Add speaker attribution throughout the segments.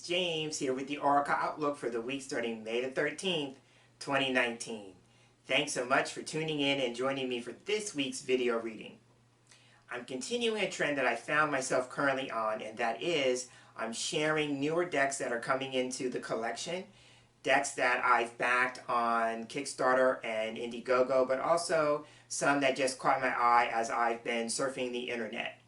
Speaker 1: James here with the Oracle Outlook for the week starting May the 13th, 2019. Thanks so much for tuning in and joining me for this week's video reading. I'm continuing a trend that I found myself currently on, and that is I'm sharing newer decks that are coming into the collection. Decks that I've backed on Kickstarter and Indiegogo, but also some that just caught my eye as I've been surfing the internet.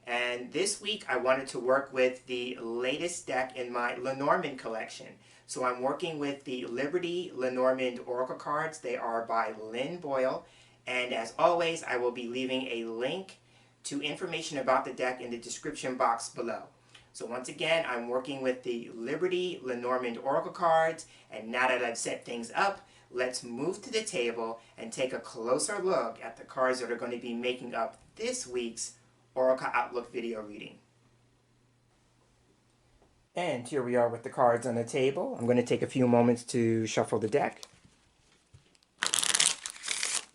Speaker 1: And this week I wanted to work with the latest deck in my Lenormand collection. So I'm working with the Liberty Lenormand Oracle cards. They are by Lynn Boyle. And as always, I will be leaving a link to information about the deck in the description box below. So once again, I'm working with the Liberty Lenormand Oracle cards. And now that I've set things up, let's move to the table and take a closer look at the cards that are going to be making up this week's Oracle Outlook video reading. And here we are with the cards on the table. I'm going to take a few moments to shuffle the deck.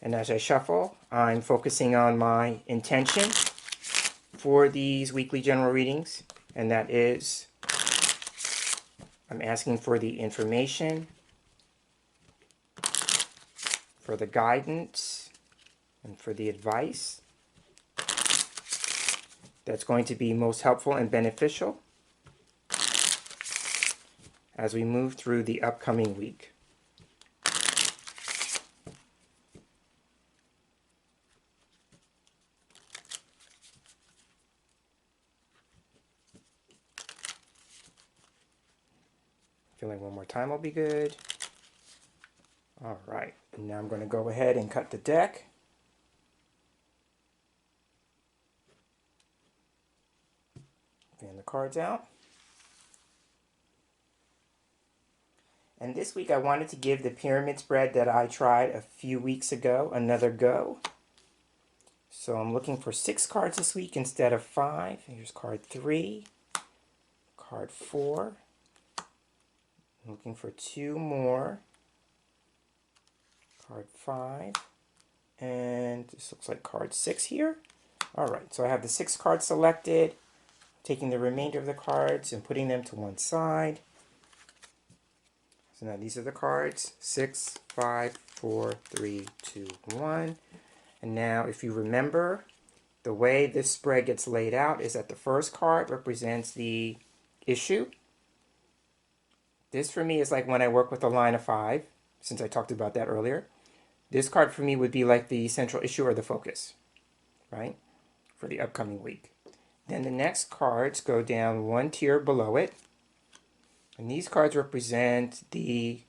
Speaker 1: And as I shuffle, I'm focusing on my intention for these weekly general readings. And that is, I'm asking for the information, for the guidance, and for the advice that's going to be most helpful and beneficial as we move through the upcoming week. I feel like one more time will be good. All right, and now I'm going to go ahead and cut the deck. Fan the cards out. And this week I wanted to give the pyramid spread that I tried a few weeks ago another go. So I'm looking for 6 cards this week instead of 5. Here's card 3, card 4. I'm looking for 2 more. Card 5. And this looks like card 6 here. Alright, so I have the 6 cards selected. Taking the remainder of the cards and putting them to one side. So now these are the cards, 6, 5, 4, 3, 2, 1. And now if you remember, the way this spread gets laid out is that the first card represents the issue. This for me is like when I work with a line of 5, since I talked about that earlier. This card for me would be like the central issue or the focus, right, for the upcoming week. Then the next cards go down one tier below it. And these cards represent the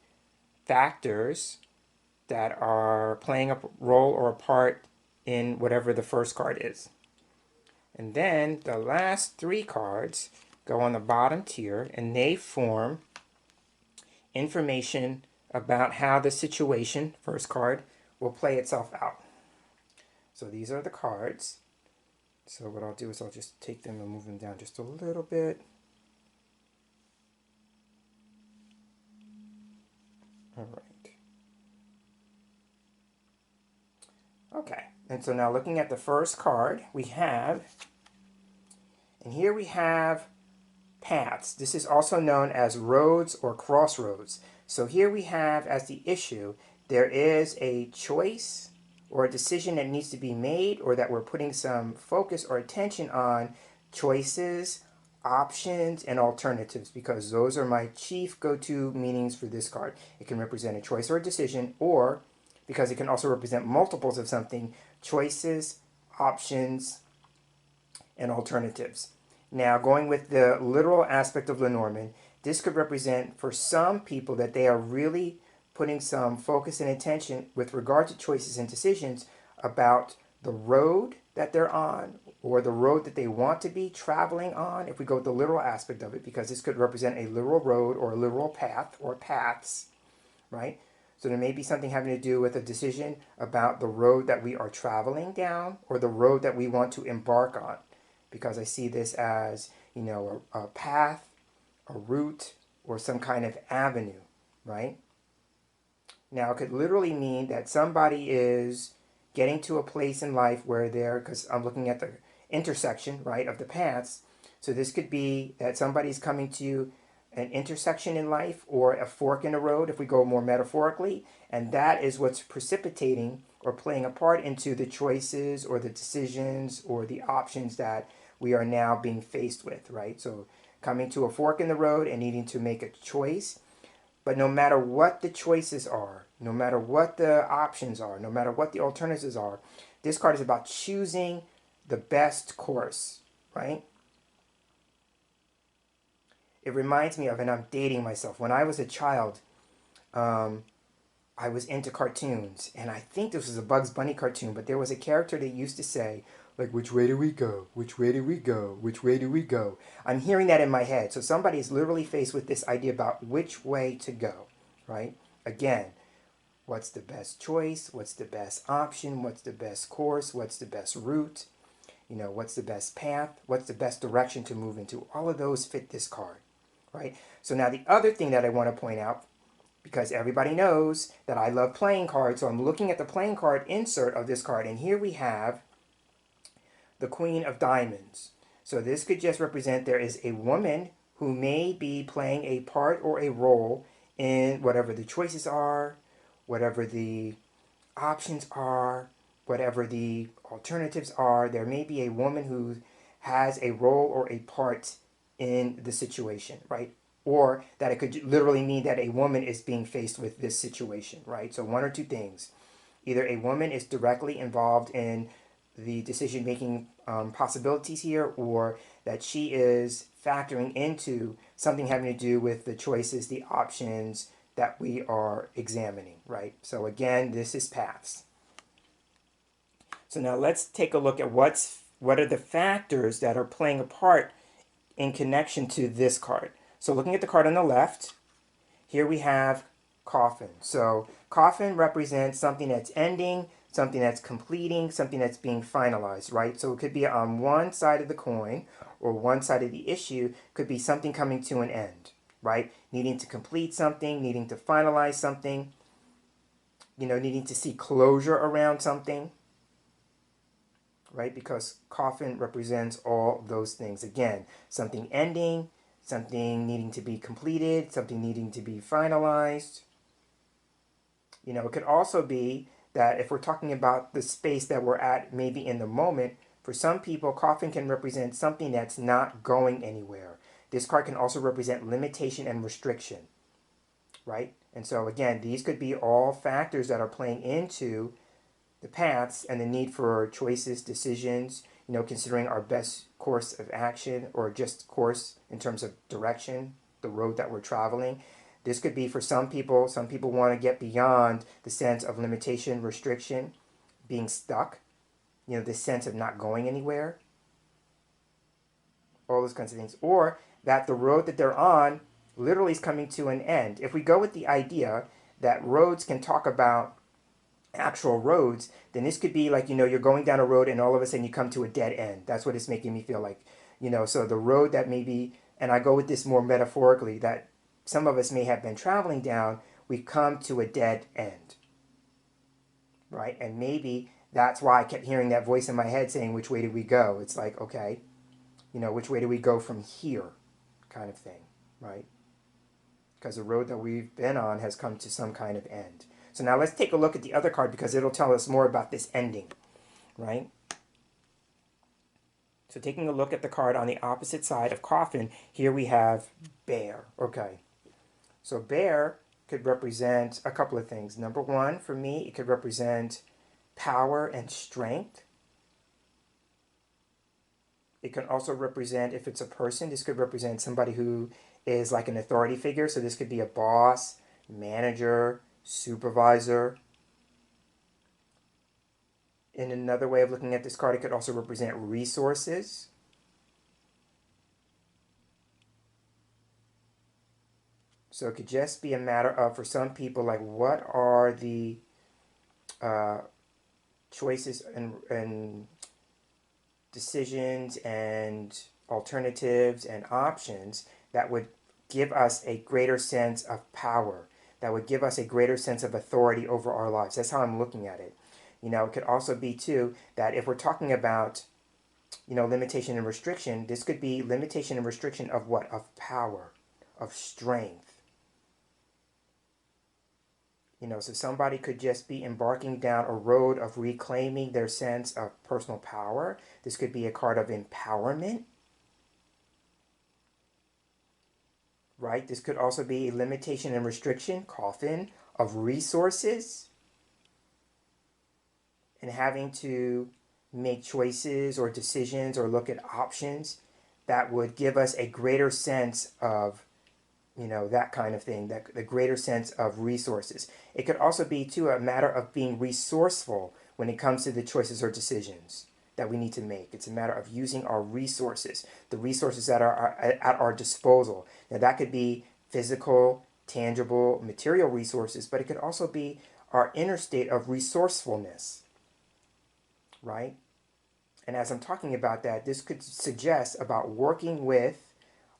Speaker 1: factors that are playing a role or a part in whatever the first card is. And then the last 3 cards go on the bottom tier, and they form information about how the situation, first card, will play itself out. So these are the cards. So what I'll do is I'll just take them and move them down just a little bit. All right. Okay, and so now looking at the first card, we have, and here we have paths. This is also known as roads or crossroads. So here we have as the issue, there is a choice or a decision that needs to be made, or that we're putting some focus or attention on choices, options, and alternatives, because those are my chief go-to meanings for this card. It can represent a choice or a decision, or, because it can also represent multiples of something, choices, options, and alternatives. Now, going with the literal aspect of Lenormand, this could represent for some people that they are really putting some focus and attention with regard to choices and decisions about the road that they're on, or the road that they want to be traveling on, if we go with the literal aspect of it, because this could represent a literal road or a literal path or paths, right? So there may be something having to do with a decision about the road that we are traveling down, or the road that we want to embark on, because I see this as, you know, a path, a route, or some kind of avenue, right? Now, it could literally mean that somebody is getting to a place in life where they're, because I'm looking at the intersection, right, of the paths. So this could be that somebody's coming to you an intersection in life or a fork in the road if we go more metaphorically, and that is what's precipitating or playing a part into the choices or the decisions or the options that we are now being faced with, right? So coming to a fork in the road and needing to make a choice. But no matter what the choices are, no matter what the options are, no matter what the alternatives are, this card is about choosing the best course, right? It reminds me of, and I'm dating myself, when I was a child, I was into cartoons, and I think this was a Bugs Bunny cartoon, but there was a character that used to say, like, which way do we go? Which way do we go? Which way do we go? I'm hearing that in my head. So somebody is literally faced with this idea about which way to go, right? Again, what's the best choice? What's the best option? What's the best course? What's the best route? You know, what's the best path? What's the best direction to move into? All of those fit this card, right? So now the other thing that I want to point out, because everybody knows that I love playing cards, so I'm looking at the playing card insert of this card, and here we have the Queen of Diamonds. So this could just represent there is a woman who may be playing a part or a role in whatever the choices are, whatever the options are, whatever the alternatives are. There may be a woman who has a role or a part in the situation, right? Or that it could literally mean that a woman is being faced with this situation, right? So one or two things. Either a woman is directly involved in the decision-making possibilities here, or that she is factoring into something having to do with the choices, the options that we are examining, right? So again, this is paths. So now let's take a look at what are the factors that are playing a part in connection to this card. So looking at the card on the left, here we have coffin. So coffin represents something that's ending, something that's completing, something that's being finalized, right? So it could be on one side of the coin or one side of the issue, could be something coming to an end, right? Needing to complete something, needing to finalize something, you know, needing to see closure around something, right? Because coffin represents all those things. Again, something ending, something needing to be completed, something needing to be finalized. You know, it could also be that if we're talking about the space that we're at maybe in the moment, for some people, coffin can represent something that's not going anywhere. This card can also represent limitation and restriction, right? And so again, these could be all factors that are playing into the paths and the need for choices, decisions, you know, considering our best course of action or just course in terms of direction, the road that we're traveling. This could be for some people want to get beyond the sense of limitation, restriction, being stuck, you know, this sense of not going anywhere, all those kinds of things. Or that the road that they're on literally is coming to an end. If we go with the idea that roads can talk about actual roads, then this could be like, you know, you're going down a road and all of a sudden you come to a dead end. That's what it's making me feel like. You know, so the road that maybe, and I go with this more metaphorically, that some of us may have been traveling down, we come to a dead end, right? And maybe that's why I kept hearing that voice in my head saying, which way do we go? It's like, okay, you know, which way do we go from here, kind of thing, right? Because the road that we've been on has come to some kind of end. So now let's take a look at the other card because it'll tell us more about this ending, right? So taking a look at the card on the opposite side of coffin, here we have bear, okay? So bear could represent a couple of things. Number one, for me, it could represent power and strength. It can also represent, if it's a person, this could represent somebody who is like an authority figure. So this could be a boss, manager, supervisor. In another way of looking at this card, it could also represent resources. So it could just be a matter of, for some people, like what are the choices and decisions and alternatives and options that would give us a greater sense of power, that would give us a greater sense of authority over our lives. That's how I'm looking at it. You know, it could also be, too, that if we're talking about, you know, limitation and restriction, this could be limitation and restriction of what? Of power, of strength. You know, so somebody could just be embarking down a road of reclaiming their sense of personal power. This could be a card of empowerment, right? This could also be a limitation and restriction, coffin, of resources, and having to make choices or decisions or look at options that would give us a greater sense of, you know, that kind of thing, that the greater sense of resources. It could also be too a matter of being resourceful when it comes to the choices or decisions that we need to make. It's a matter of using our resources, the resources that are at our disposal. Now that could be physical, tangible, material resources, but it could also be our inner state of resourcefulness, right? And as I'm talking about that, this could suggest about working with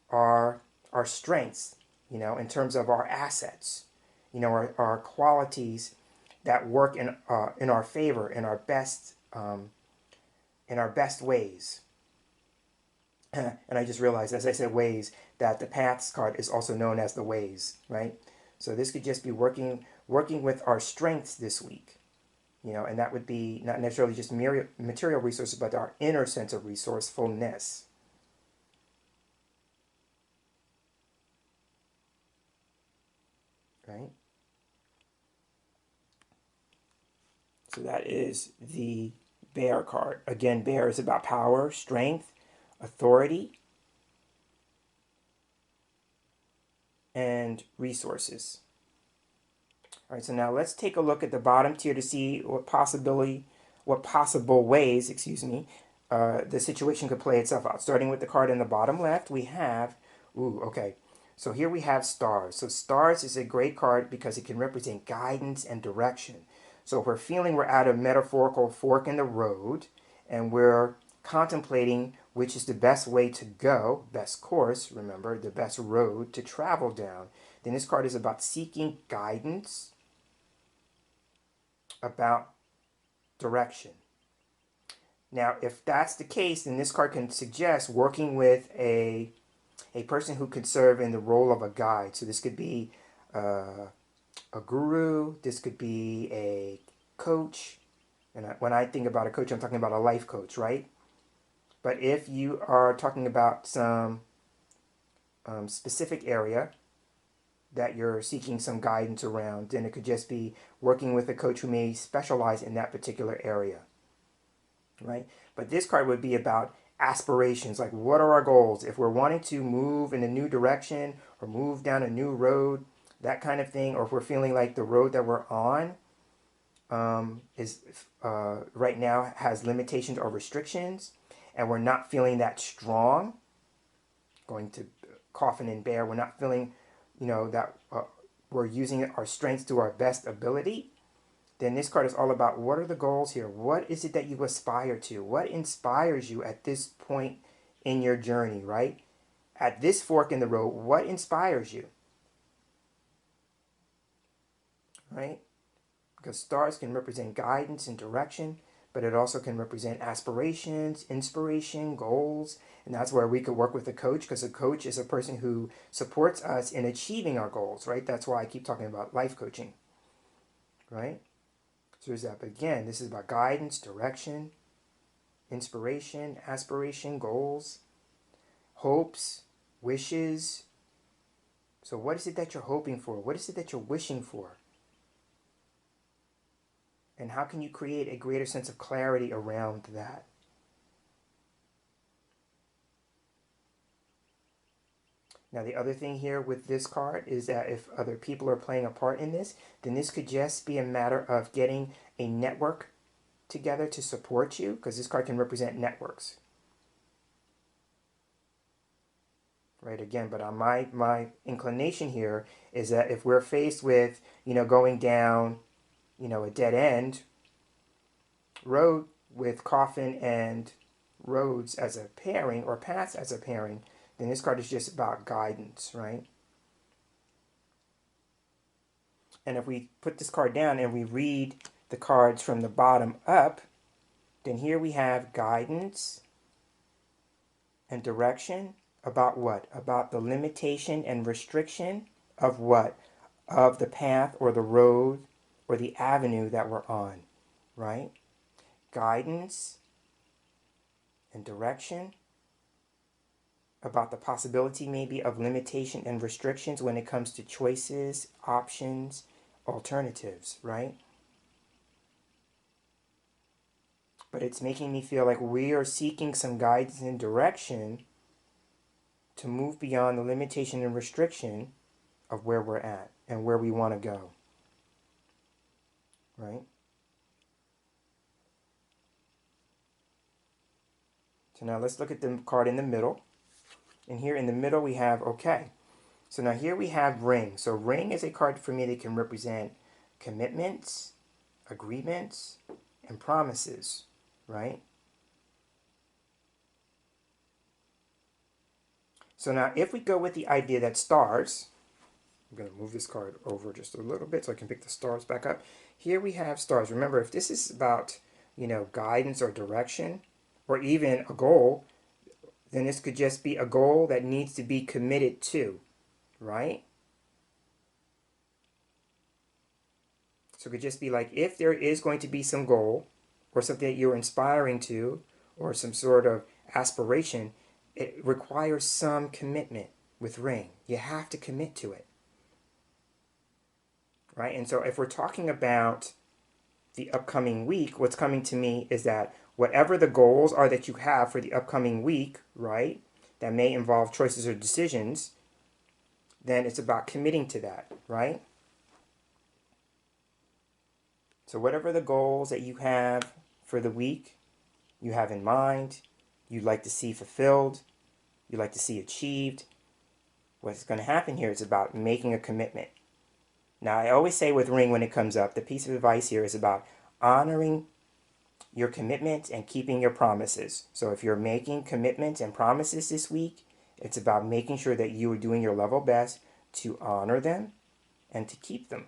Speaker 1: our strengths, you know, in terms of our assets, you know, our qualities that work in our favor, in our best ways. And I just realized, as I said ways, that the paths card is also known as the ways, right? So this could just be working with our strengths this week, you know, and that would be not necessarily just material resources, but our inner sense of resourcefulness. Right? So that is the bear card. Again, bear is about power, strength, authority, and resources. All right, so now let's take a look at the bottom tier to see what possible ways, the situation could play itself out. Starting with the card in the bottom left, we have, okay. So here we have stars. So stars is a great card because it can represent guidance and direction. So if we're feeling we're at a metaphorical fork in the road and we're contemplating which is the best way to go, best course, remember, the best road to travel down, then this card is about seeking guidance, about direction. Now, if that's the case, then this card can suggest working with a person who could serve in the role of a guide. So this could be a guru, this could be a coach. And when I think about a coach, I'm talking about a life coach, right? But if you are talking about some specific area that you're seeking some guidance around, then it could just be working with a coach who may specialize in that particular area, right? But this card would be about aspirations, like what are our goals? If we're wanting to move in a new direction or move down a new road, that kind of thing, or if we're feeling like the road that we're on is right now has limitations or restrictions, and we're not feeling that strong, going to coffin and bear, we're not feeling, you know, that we're using our strengths to our best ability, then this card is all about what are the goals here? What is it that you aspire to? What inspires you at this point in your journey, right? At this fork in the road, what inspires you? Right? Because stars can represent guidance and direction, but it also can represent aspirations, inspiration, goals, and that's where we could work with a coach, because a coach is a person who supports us in achieving our goals, right? That's why I keep talking about life coaching, right? So there's that. But again, this is about guidance, direction, inspiration, aspiration, goals, hopes, wishes. So what is it that you're hoping for? What is it that you're wishing for? And how can you create a greater sense of clarity around that? Now, the other thing here with this card is that if other people are playing a part in this, then this could just be a matter of getting a network together to support you, because this card can represent networks. Right, again, but on my inclination here is that if we're faced with, you know, going down, you know, a dead end road with coffin and roads as a pairing, or paths as a pairing, then this card is just about guidance, right? And if we put this card down and we read the cards from the bottom up, then here we have guidance and direction, About what? About the limitation and restriction of what? Of the path or the road or the avenue that we're on, right? Guidance and direction, about the possibility maybe of limitation and restrictions when it comes to choices, options, alternatives, right? But it's making me feel like we are seeking some guidance and direction to move beyond the limitation and restriction of where we're at and where we want to go, right? So now let's look at the card in the middle. And here in the middle we have, okay. So now here we have ring. So ring is a card for me that can represent commitments, agreements, and promises, right? So now if we go with the idea that stars, I'm going to move this card over just a little bit so I can pick the stars back up. Here we have stars. Remember, if this is about, guidance or direction or even a goal, then this could just be a goal that needs to be committed to, right? So it could just be like, if there is going to be some goal or something that you're inspiring to or some sort of aspiration, it requires some commitment with ring. You have to commit to it, right? And so if we're talking about the upcoming week, what's coming to me is that whatever the goals are that you have for the upcoming week, right, that may involve choices or decisions, then it's about committing to that, right? So whatever the goals that you have for the week, you have in mind, you'd like to see fulfilled, you'd like to see achieved, what's going to happen here is about making a commitment. Now, I always say with ring when it comes up, the piece of advice here is about honoring your commitments and keeping your promises. So if you're making commitments and promises this week, it's about making sure that you are doing your level best to honor them and to keep them,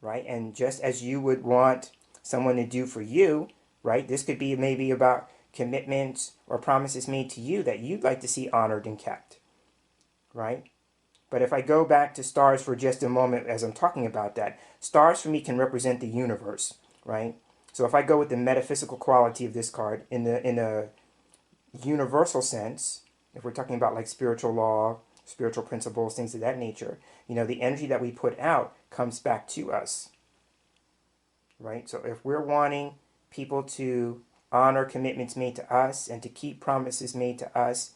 Speaker 1: right? And just as you would want someone to do for you, right? This could be maybe about commitments or promises made to you that you'd like to see honored and kept, right? But if I go back to stars for just a moment as I'm talking about that, stars for me can represent the universe, right? So if I go with the metaphysical quality of this card in a universal sense, if we're talking about like spiritual law, spiritual principles, things of that nature, the energy that we put out comes back to us, right? So if we're wanting people to honor commitments made to us and to keep promises made to us,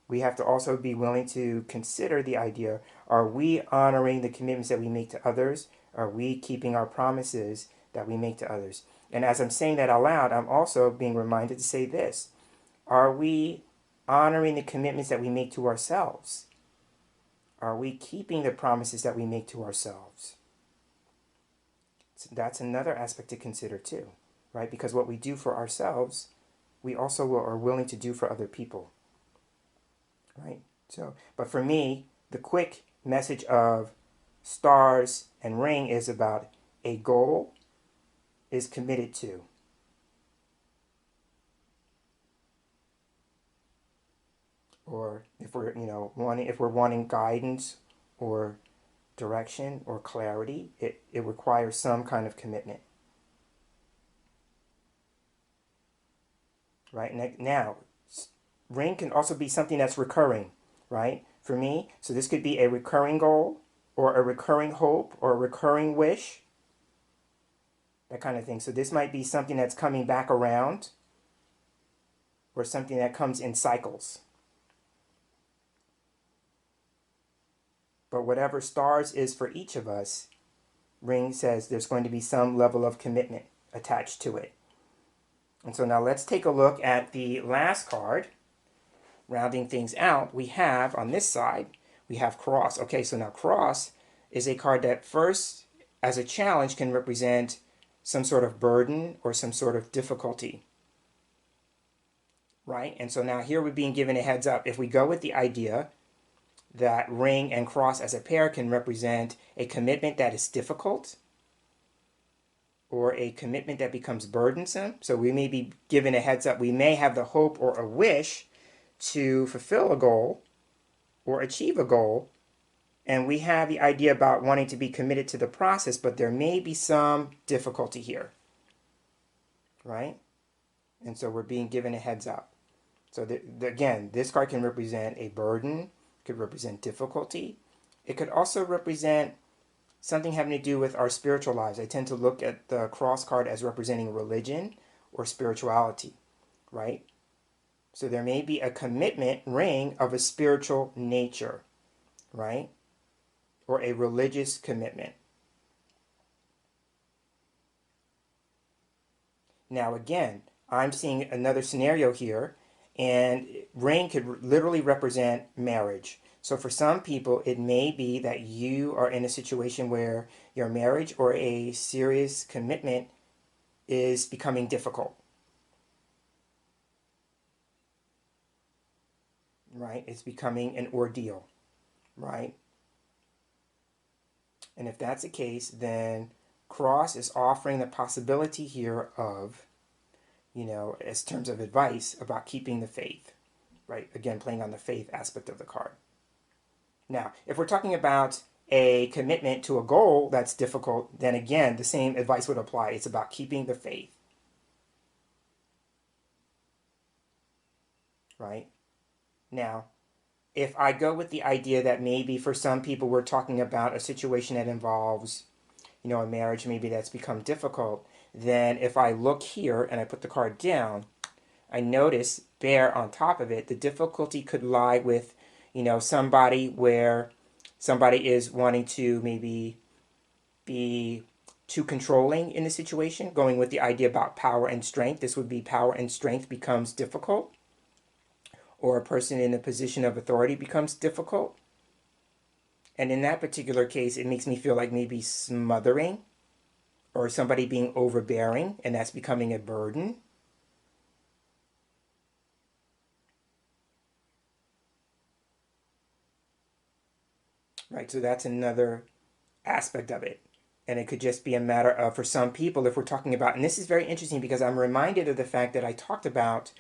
Speaker 1: we have to also be willing to consider the idea, are we honoring the commitments that we make to others? Are we keeping our promises that we make to others? And as I'm saying that out loud, I'm also being reminded to say this. Are we honoring the commitments that we make to ourselves? Are we keeping the promises that we make to ourselves? So that's another aspect to consider too, right? Because what we do for ourselves, we also are willing to do for other people, right? So, but for me, the quick message of stars and ring is about a goal is committed to. Or if we're, if we're wanting guidance or direction or clarity, it requires some kind of commitment. Right? Now, ring can also be something that's recurring, right? For me, so this could be a recurring goal or a recurring hope or a recurring wish, that kind of thing. So this might be something that's coming back around or something that comes in cycles. But whatever stars is for each of us, ring says there's going to be some level of commitment attached to it. And so now let's take a look at the last card. Rounding things out, we have on this side, we have cross. Okay, so now cross is a card that first, as a challenge, can represent some sort of burden or some sort of difficulty. Right? And so now here we're being given a heads up. If we go with the idea that ring and cross as a pair can represent a commitment that is difficult or a commitment that becomes burdensome. So we may be given a heads up. We may have the hope or a wish to fulfill a goal, or achieve a goal, and we have the idea about wanting to be committed to the process, but there may be some difficulty here, right? And so we're being given a heads up. So again, this card can represent a burden, could represent difficulty. It could also represent something having to do with our spiritual lives. I tend to look at the cross card as representing religion or spirituality, right? So there may be a commitment ring of a spiritual nature, right? Or a religious commitment. Now again, I'm seeing another scenario here, and ring could literally represent marriage. So for some people, it may be that you are in a situation where your marriage or a serious commitment is becoming difficult, right? It's becoming an ordeal, right? And if that's the case, then cross is offering the possibility here of, as terms of advice about keeping the faith, right? Again, playing on the faith aspect of the card. Now, if we're talking about a commitment to a goal that's difficult, then again, the same advice would apply. It's about keeping the faith, right? Now, if I go with the idea that maybe for some people we're talking about a situation that involves, a marriage maybe that's become difficult, then if I look here and I put the card down, I notice bear on top of it, the difficulty could lie with, somebody where somebody is wanting to maybe be too controlling in the situation, going with the idea about power and strength. This would be power and strength becomes difficult, or a person in a position of authority becomes difficult. And in that particular case, it makes me feel like maybe smothering or somebody being overbearing, and that's becoming a burden. Right, so that's another aspect of it. And it could just be a matter of, for some people, if we're talking about, and this is very interesting because I'm reminded of the fact that I talked about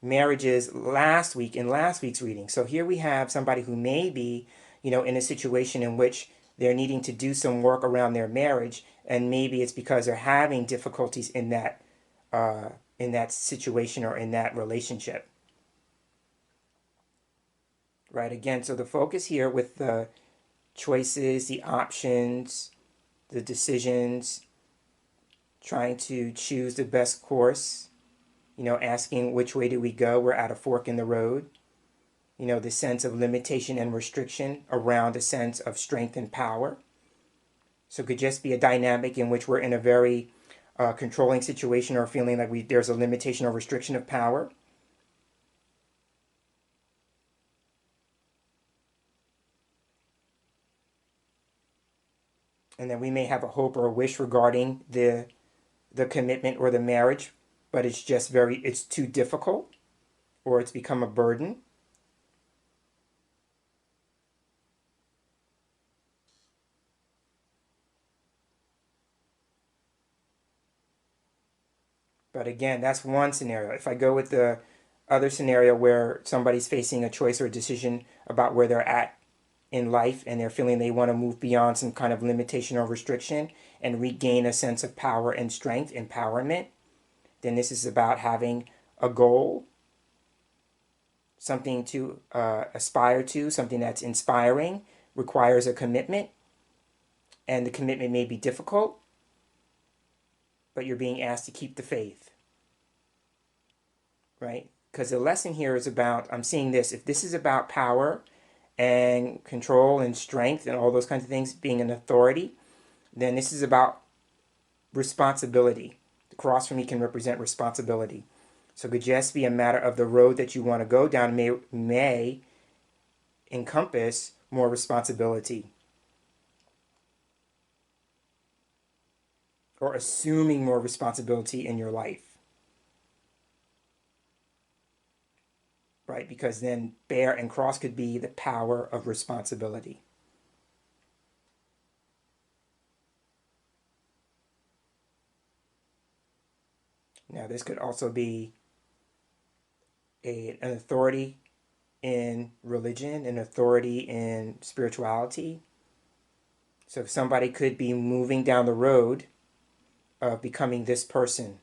Speaker 1: marriages last week in last week's reading. So here we have somebody who may be, in a situation in which they're needing to do some work around their marriage, and maybe it's because they're having difficulties in that situation or in that relationship. Right, again, so the focus here with the choices, the options, the decisions, trying to choose the best course, asking which way do we go, we're at a fork in the road. The sense of limitation and restriction around a sense of strength and power. So it could just be a dynamic in which we're in a very controlling situation or feeling like there's a limitation or restriction of power. And then we may have a hope or a wish regarding the commitment or the marriage, but it's too difficult, or it's become a burden. But again, that's one scenario. If I go with the other scenario where somebody's facing a choice or a decision about where they're at in life and they're feeling they want to move beyond some kind of limitation or restriction and regain a sense of power and strength, empowerment, then this is about having a goal, something to aspire to, something that's inspiring, requires a commitment, and the commitment may be difficult, but you're being asked to keep the faith, right? Because the lesson here is about, I'm seeing this, if this is about power and control and strength and all those kinds of things, being an authority, then this is about responsibility. The cross for me can represent responsibility. So it could just be a matter of the road that you want to go down may encompass more responsibility, or assuming more responsibility in your life, right? Because then bear and cross could be the power of responsibility. Now this could also be an authority in religion, an authority in spirituality. So somebody could be moving down the road of becoming this person.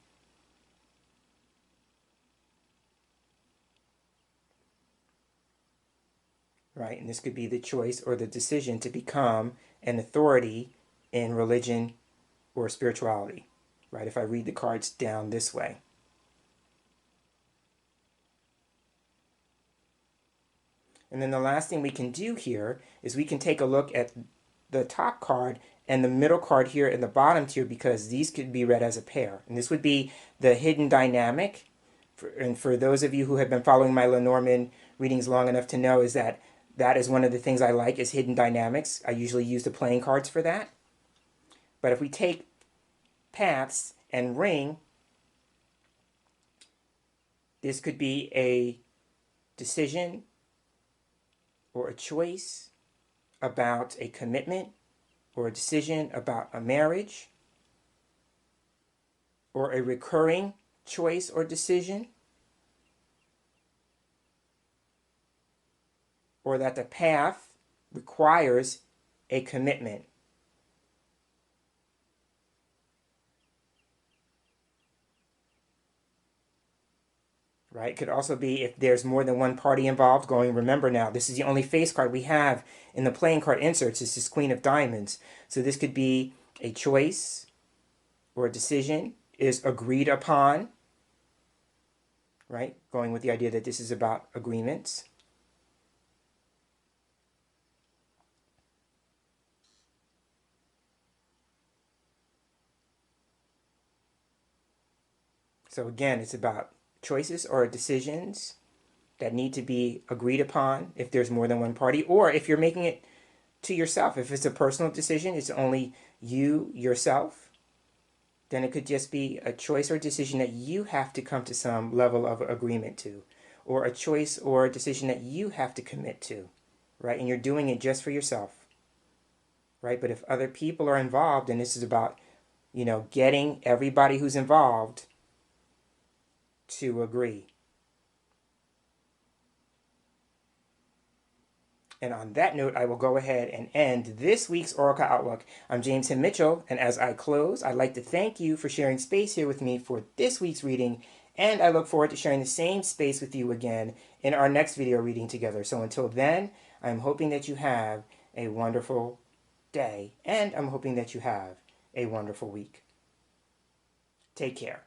Speaker 1: Right? And this could be the choice or the decision to become an authority in religion or spirituality. Right? If I read the cards down this way. And then the last thing we can do here is we can take a look at the top card and the middle card here in the bottom tier, because these could be read as a pair. And this would be the hidden dynamic. And for those of you who have been following my Lenormand readings long enough to know, is that that is one of the things I like, is hidden dynamics. I usually use the playing cards for that. But if we take paths and ring, this could be a decision or a choice about a commitment, or a decision about a marriage, or a recurring choice or decision, or that the path requires a commitment. Right? It could also be if there's more than one party involved going, remember now, this is the only face card we have in the playing card inserts. This is Queen of Diamonds. So this could be a choice or a decision is agreed upon, right? Going with the idea that this is about agreements. So again, it's about choices or decisions that need to be agreed upon if there's more than one party, or if you're making it to yourself. If it's a personal decision, it's only you, yourself, then it could just be a choice or decision that you have to come to some level of agreement to, or a choice or a decision that you have to commit to, right? And you're doing it just for yourself, right? But if other people are involved, and this is about, getting everybody who's involved to agree. And on that note, I will go ahead and end this week's Oracle Outlook. I'm James Himm Mitchell, and as I close, I'd like to thank you for sharing space here with me for this week's reading, and I look forward to sharing the same space with you again in our next video reading together. So until then, I'm hoping that you have a wonderful day, and I'm hoping that you have a wonderful week. Take care.